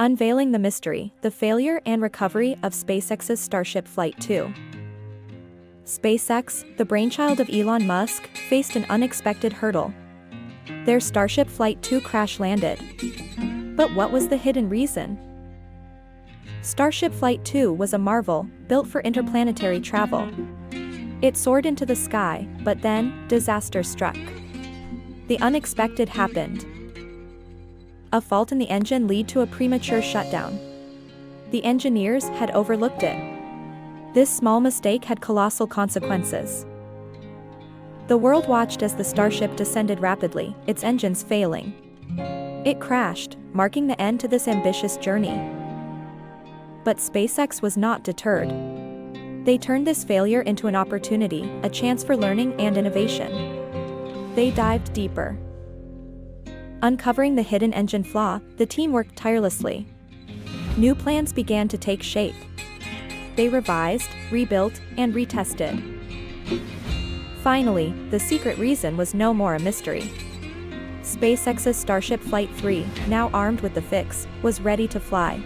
Unveiling the mystery, the failure and recovery of SpaceX's Starship Flight 2. SpaceX, the brainchild of Elon Musk, faced an unexpected hurdle. Their Starship Flight 2 crash-landed. But what was the hidden reason? Starship Flight 2 was a marvel, built for interplanetary travel. It soared into the sky, but then, disaster struck. The unexpected happened. A fault in the engine led to a premature shutdown. The engineers had overlooked it. This small mistake had colossal consequences. The world watched as the Starship descended rapidly, its engines failing. It crashed, marking the end to this ambitious journey. But SpaceX was not deterred. They turned this failure into an opportunity, a chance for learning and innovation. They dived deeper. Uncovering the hidden engine flaw, the team worked tirelessly. New plans began to take shape. They revised, rebuilt, and retested. Finally, the secret reason was no more a mystery. SpaceX's Starship Flight 3, now armed with the fix, was ready to fly.